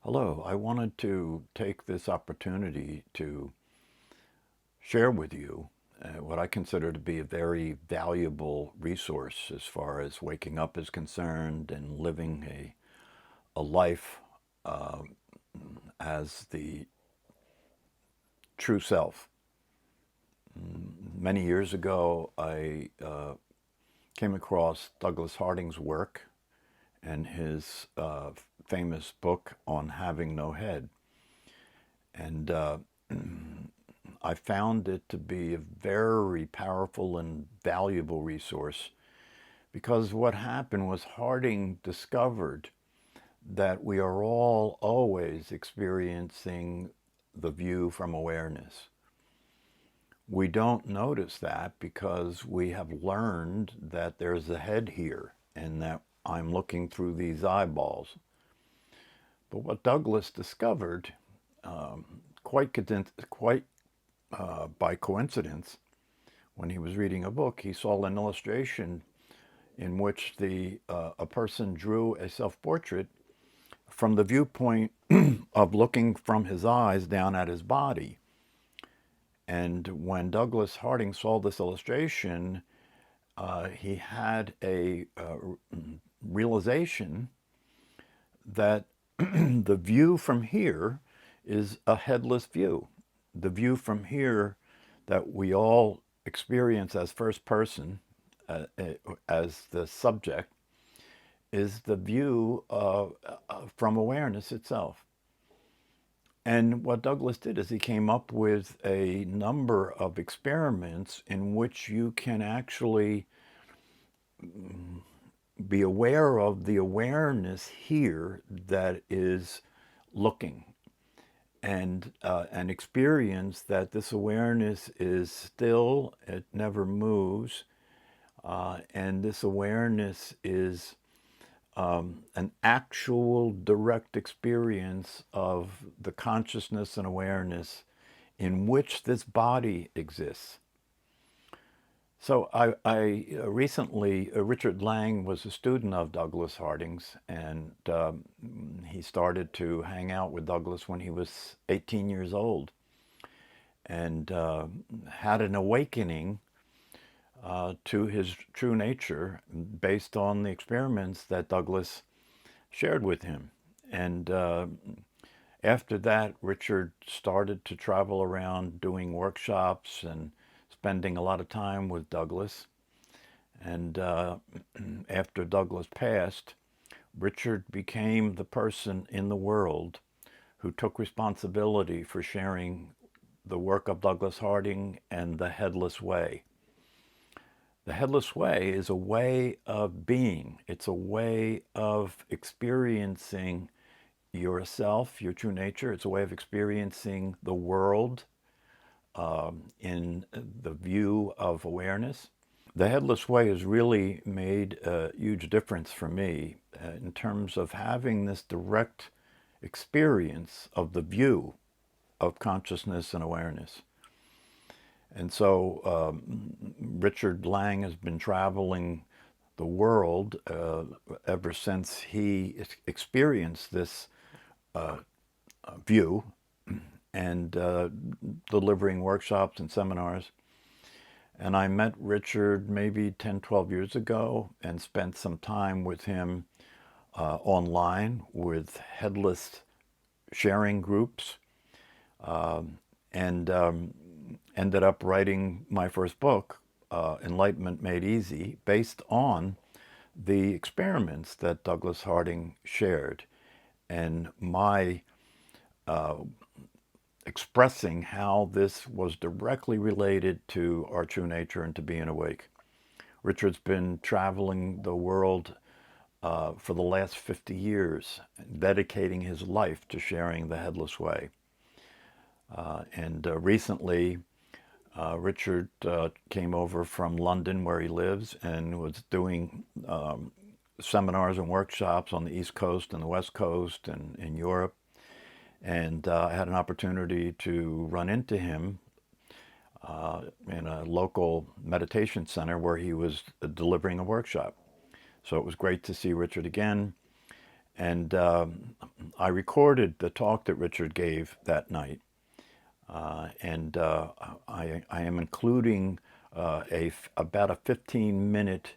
Hello, I wanted to take this opportunity to share with you what I consider to be a very valuable resource as far as waking up is concerned and living a life uh, as the true self. Many years ago, I came across Douglas Harding's work and his famous book on having no head. And I found it to be a very powerful and valuable resource because what happened was Harding discovered that we are all always experiencing the view from awareness. We don't notice that because we have learned that there's a head here and that I'm looking through these eyeballs. But what Douglas discovered, quite by coincidence, when he was reading a book, he saw an illustration in which a person drew a self-portrait from the viewpoint of looking from his eyes down at his body. And when Douglas Harding saw this illustration, he had a realization that the view from here is a headless view. The view from here that we all experience as first person, as the subject, is the view from awareness itself. And what Douglas did is he came up with a number of experiments in which you can actually be aware of the awareness here that is looking and experience that this awareness is still, it never moves, and this awareness is an actual direct experience of the consciousness and awareness in which this body exists. So I recently, Richard Lang was a student of Douglas Harding's, and he started to hang out with Douglas when he was 18 years old and had an awakening to his true nature based on the experiments that Douglas shared with him. And after that, Richard started to travel around doing workshops and spending a lot of time with Douglas. And after Douglas passed, Richard became the person in the world who took responsibility for sharing the work of Douglas Harding and the Headless Way. The Headless Way is a way of being. It's a way of experiencing yourself, your true nature. It's a way of experiencing the world in the view of awareness. The Headless Way has really made a huge difference for me in terms of having this direct experience of the view of consciousness and awareness. And so Richard Lang has been traveling the world ever since he experienced this view and delivering workshops and seminars. And I met Richard maybe 10, 12 years ago and spent some time with him online with headless sharing groups and ended up writing my first book, Enlightenment Made Easy, based on the experiments that Douglas Harding shared and my expressing how this was directly related to our true nature and to being awake. Richard's been traveling the world for the last 50 years, dedicating his life to sharing the Headless Way. And recently, Richard came over from London, where he lives, and was doing seminars and workshops on the East Coast and the West Coast and in Europe. And I had an opportunity to run into him in a local meditation center where he was delivering a workshop. So it was great to see Richard again. And I recorded the talk that Richard gave that night. And I am including about a 15-minute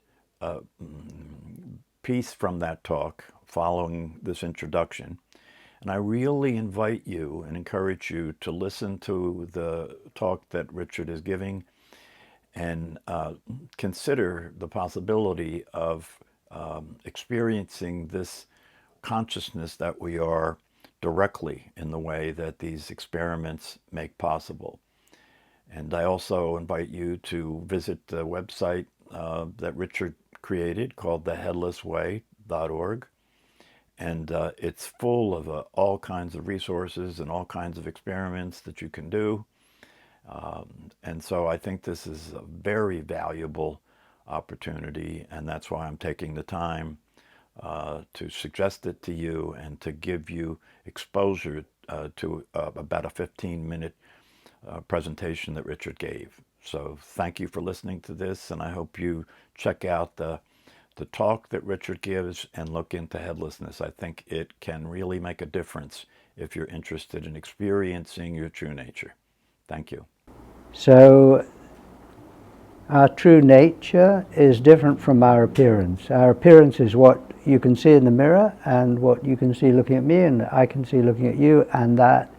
piece from that talk following this introduction. And I really invite you and encourage you to listen to the talk that Richard is giving and consider the possibility of experiencing this consciousness that we are directly in the way that these experiments make possible. And I also invite you to visit the website that Richard created called theheadlessway.org. And it's full of all kinds of resources and all kinds of experiments that you can do. And so I think this is a very valuable opportunity, and that's why I'm taking the time to suggest it to you and to give you exposure to about a 15-minute presentation that Richard gave. So thank you for listening to this, and I hope you check out the talk that Richard gives and look into headlessness. I think it can really make a difference if you're interested in experiencing your true nature. Thank you. So our true nature is different from our appearance. Our appearance is what you can see in the mirror and what you can see looking at me and I can see looking at you, and that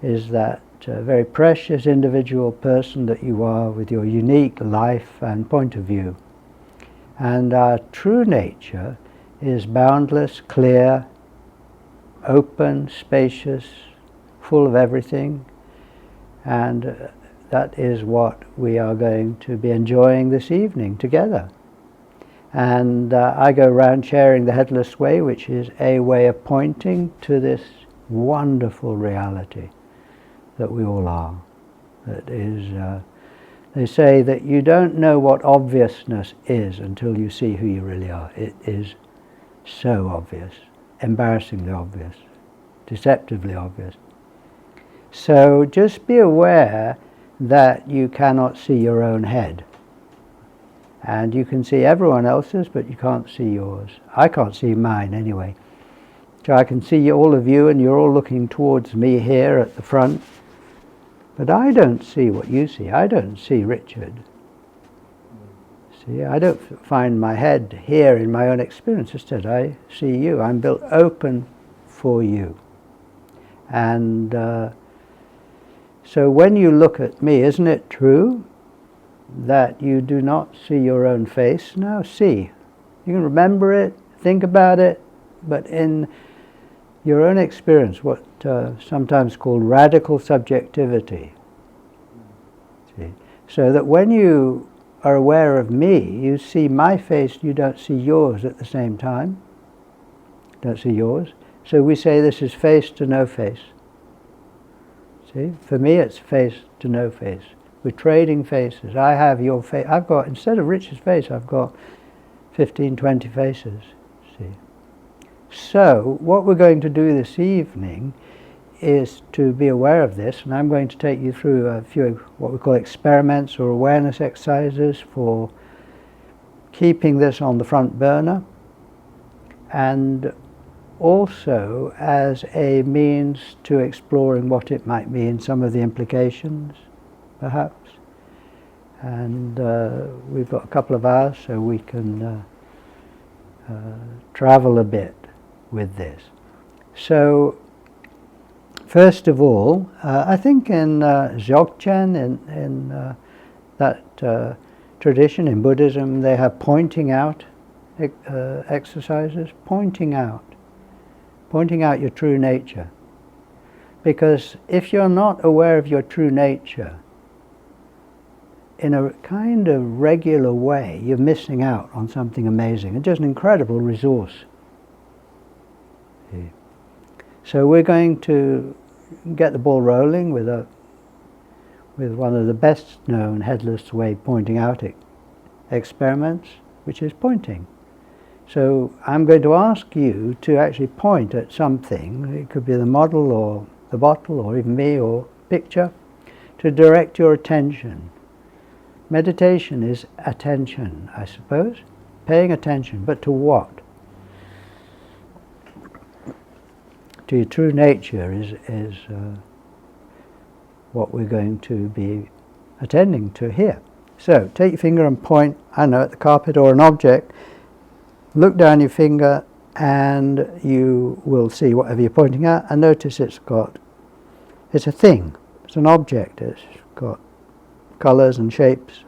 is that very precious individual person that you are with your unique life and point of view. And our true nature is boundless, clear, open, spacious, full of everything, and that is what we are going to be enjoying this evening together. And I go around sharing the Headless Way, which is a way of pointing to this wonderful reality that we all are. That is, they say that you don't know what obviousness is until you see who you really are. It is so obvious, embarrassingly obvious, deceptively obvious. So just be aware that you cannot see your own head. And you can see everyone else's, but you can't see yours. I can't see mine anyway. So I can see all of you, and you're all looking towards me here at the front. But I don't see what you see. I don't see Richard. See, I don't find my head here in my own experience. Instead, I see you. I'm built open for you. And so when you look at me, isn't it true that you do not see your own face? Now see. You can remember it, think about it, but in your own experience, what sometimes called radical subjectivity. See? So that when you are aware of me, you see my face, you don't see yours at the same time. Don't see yours. So we say this is face to no face. See? For me it's face to no face. We're trading faces. I have your face. I've got, instead of Richard's face, I've got 15, 20 faces. See? So what we're going to do this evening is to be aware of this, and I'm going to take you through a few what we call experiments or awareness exercises for keeping this on the front burner, and also as a means to exploring what it might mean, some of the implications perhaps. And we've got a couple of hours, so we can travel a bit with this. So first of all, I think in Dzogchen, in that tradition in Buddhism, they have pointing out exercises, pointing out your true nature. Because if you're not aware of your true nature in a kind of regular way, you're missing out on something amazing. It's just an incredible resource. So we're going to get the ball rolling with one of the best known Headless Way pointing out experiments, which is pointing. So I'm going to ask you to actually point at something. It could be the model or the bottle or even me or picture, to direct your attention. Meditation is attention, I suppose, paying attention, but to what? to your true nature is what we're going to be attending to here. So take your finger and point, I don't know, at the carpet or an object. Look down your finger and you will see whatever you're pointing at, and notice it's a thing, it's an object, it's got colours and shapes.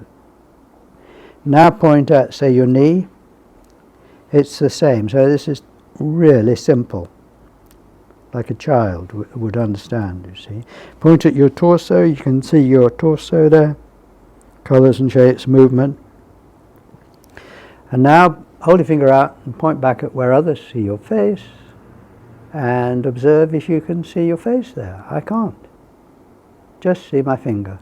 Now point at, say, your knee. It's the same. So this is really simple, like a child would understand, you see. Point at your torso, you can see your torso there, colours and shapes, movement. And now hold your finger out and point back at where others see your face, and observe if you can see your face there. I can't. Just see my finger.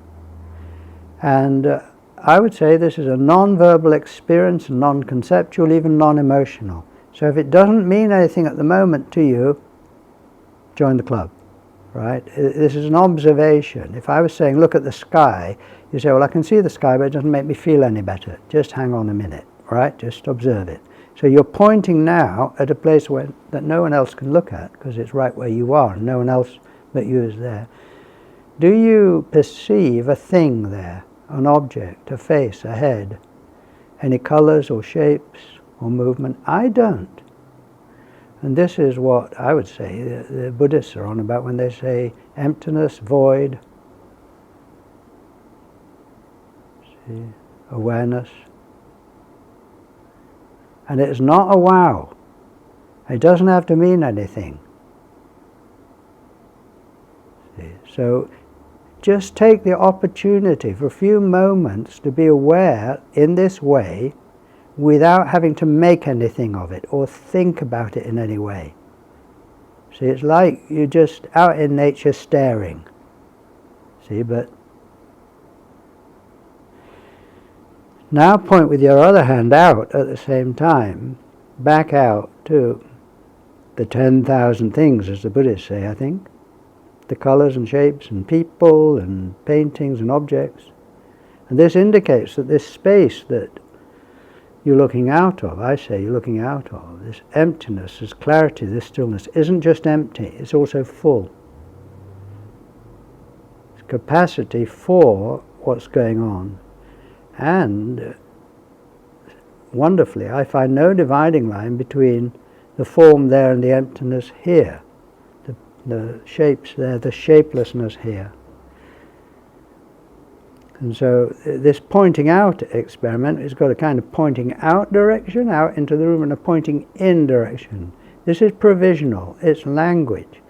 And I would say this is a non-verbal experience, non-conceptual, even non-emotional. So if it doesn't mean anything at the moment to you, join the club, right? This is an observation. If I was saying, look at the sky, you say, well, I can see the sky, but it doesn't make me feel any better. Just hang on a minute, right? Just observe it. So you're pointing now at a place that no one else can look at, because it's right where you are, and no one else but you is there. Do you perceive a thing there? An object, a face, a head, any colours or shapes or movement? I don't. And this is what I would say the Buddhists are on about when they say emptiness, void, see, awareness. And it's not a wow. It doesn't have to mean anything. See? So just take the opportunity for a few moments to be aware in this way without having to make anything of it or think about it in any way. See, it's like you're just out in nature staring. See, but now point with your other hand out at the same time, back out to the 10,000 things, as the Buddhists say, I think. The colours and shapes and people and paintings and objects. And this indicates that this space that you're looking out of, I say you're looking out of, this emptiness, this clarity, this stillness, isn't just empty, it's also full. It's capacity for what's going on. And wonderfully, I find no dividing line between the form there and the emptiness here. The shapes there, the shapelessness here. And so this pointing out experiment has got a kind of pointing out direction, out into the room, and a pointing in direction. This is provisional, it's language.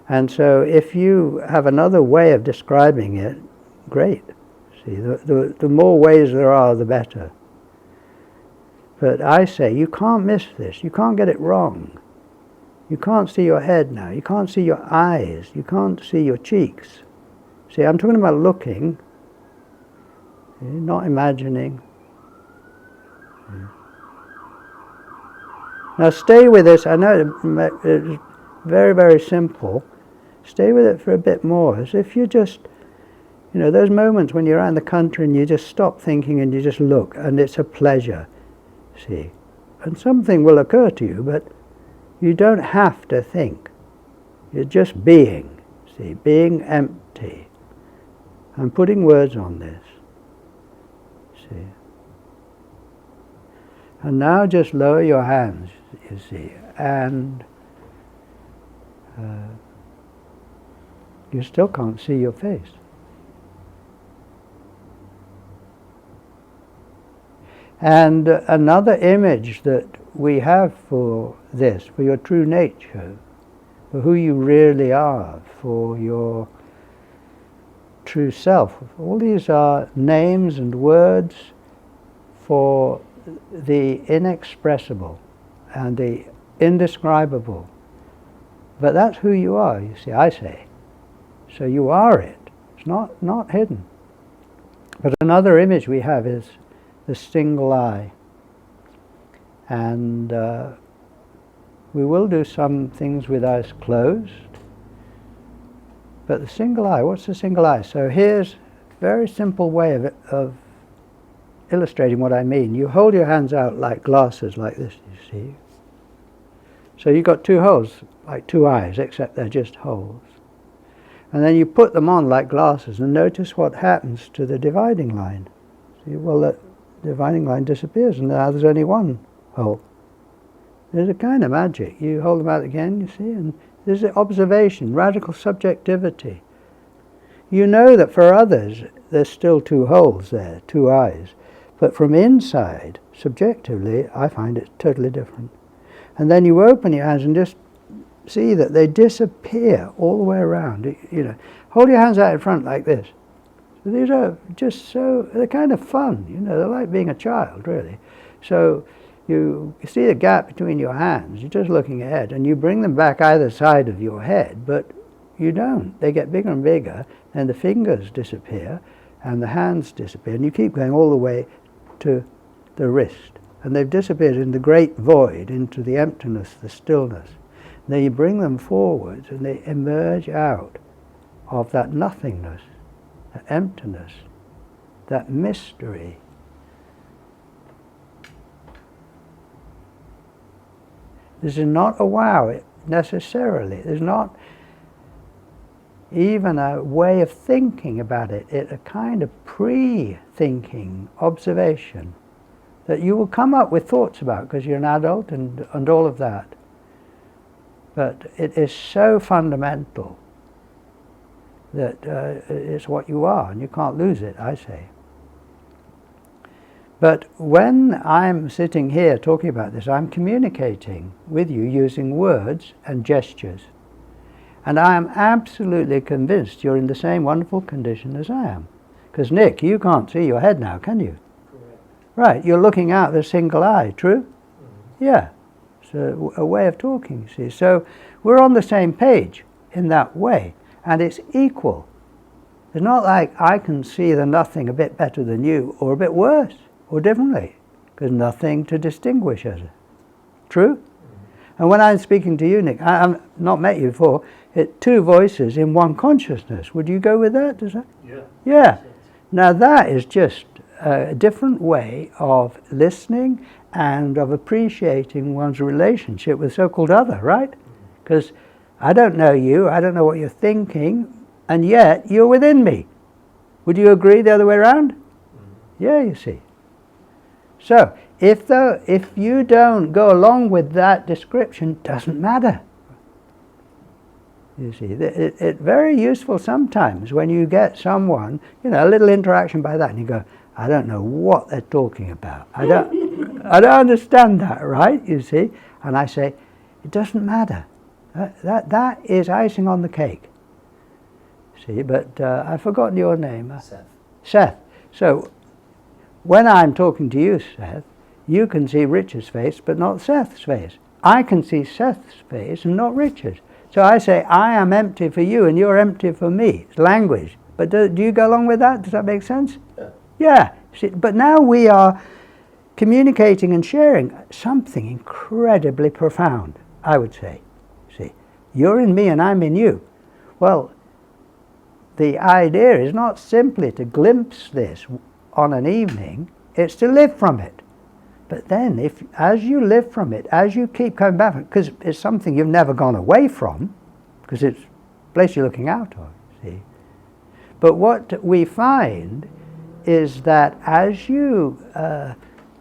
And so if you have another way of describing it, great. See, the more ways there are, the better. But I say, you can't miss this, you can't get it wrong. You can't see your head now, you can't see your eyes, you can't see your cheeks. See, I'm talking about looking, not imagining. Now stay with this, I know it's very, very simple. Stay with it for a bit more, as if you just, those moments when you're out in the country and you just stop thinking and you just look, and it's a pleasure, see. And something will occur to you, but you don't have to think. You're just being, see, being empty. I'm putting words on this, see. And now just lower your hands, you see, and you still can't see your face. And another image that we have for this, for your true nature, for who you really are, for your true self. All these are names and words for the inexpressible and the indescribable. But that's who you are, you see, I say. So you are it. It's not hidden. But another image we have is the single eye. And we will do some things with eyes closed. But the single eye, what's the single eye? So here's a very simple way of illustrating what I mean. You hold your hands out like glasses like this, you see. So you've got two holes, like two eyes, except they're just holes. And then you put them on like glasses and notice what happens to the dividing line. See, well, the dividing line disappears and now there's only one hole. There's a kind of magic. You hold them out again, you see, and there's the observation, radical subjectivity. You know that for others there's still two holes there, two eyes. But from inside, subjectively, I find it totally different. And then you open your hands and just see that they disappear all the way around. You know, hold your hands out in front like this. So these are just so, they're kind of fun, you know, they're like being a child, really. So you see the gap between your hands, you're just looking ahead, and you bring them back either side of your head, but you don't. They get bigger and bigger, and the fingers disappear, and the hands disappear, and you keep going all the way to the wrist. And they've disappeared in the great void, into the emptiness, the stillness. And then you bring them forwards, and they emerge out of that nothingness, that emptiness, that mystery. This is not a wow necessarily. There's not even a way of thinking about it. It's a kind of pre-thinking observation that you will come up with thoughts about because you're an adult and all of that. But it is so fundamental that it's what you are and you can't lose it, I say. But when I'm sitting here talking about this, I'm communicating with you using words and gestures. And I am absolutely convinced you're in the same wonderful condition as I am. Because Nick, you can't see your head now, can you? Correct. Right, you're looking out with a single eye, true? Mm-hmm. Yeah, it's a way of talking, you see. So we're on the same page in that way, and it's equal. It's not like I can see the nothing a bit better than you, or a bit worse, or differently. There's nothing to distinguish us. True? Mm-hmm. And when I'm speaking to you, Nick, I've not met you before, it's two voices in one consciousness. Would you go with that? Does that? Yeah. Yeah. Now that is just a different way of listening and of appreciating one's relationship with so-called other, right? Because I don't know you, I don't know what you're thinking, and yet you're within me. Would you agree the other way around? Mm-hmm. Yeah, you see. So, if you don't go along with that description, it doesn't matter. You see, it's very useful sometimes when you get someone, you know, a little interaction by that, and you go, I don't know what they're talking about. I don't understand that, right? You see, and I say, it doesn't matter. That is icing on the cake. See, but I've forgotten your name. Seth. Seth. So, when I'm talking to you, Seth, you can see Richard's face, but not Seth's face. I can see Seth's face and not Richard's. So I say, I am empty for you and you're empty for me. It's language. But do you go along with that? Does that make sense? Yeah. Yeah. See, but now we are communicating and sharing something incredibly profound, I would say. See, you're in me and I'm in you. Well, the idea is not simply to glimpse this on an evening, it's to live from it. But then, as you live from it, as you keep coming back, because it's something you've never gone away from, because it's a place you're looking out of, see. But what we find is that as you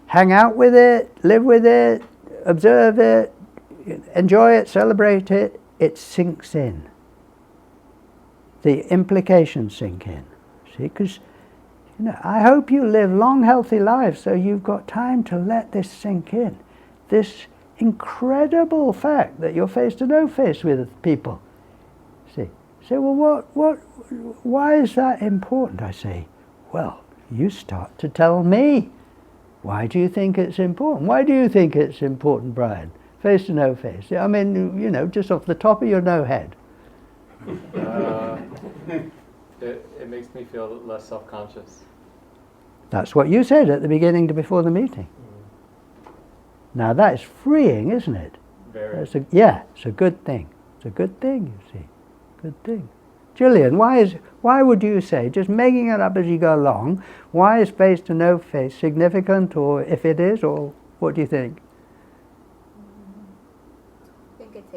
hang out with it, live with it, observe it, enjoy it, celebrate it, it sinks in. The implications sink in, see, because you know, I hope you live long, healthy lives so you've got time to let this sink in. This incredible fact that you're face to no face with people. See, say, well, why is that important? I say, well, you start to tell me. Why do you think it's important? Why do you think it's important, Brian? Face to no face. I mean, you know, just off the top of your no head. It makes me feel less self-conscious. That's what you said at the beginning before the meeting. Now that is freeing, isn't it? Very. It's a good thing. It's a good thing, you see. Good thing. Gillian, why would you say, just making it up as you go along, why is face to no face significant, or if it is, or what do you think?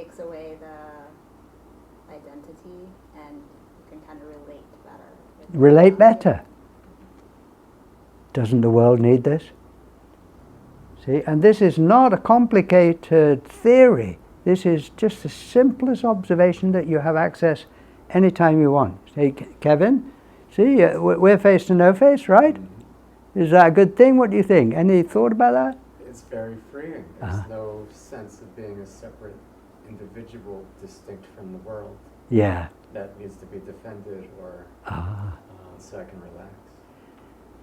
takes away the identity, and you can kind of relate better. Relate better. Doesn't the world need this? See, and this is not a complicated theory. This is just the simplest observation that you have access anytime you want. Hey, Kevin, see, we're face to no face, right? Is that a good thing? What do you think? Any thought about that? It's very freeing. There's no sense of being a separate individual distinct from the world Yeah. that needs to be defended or so I can relax.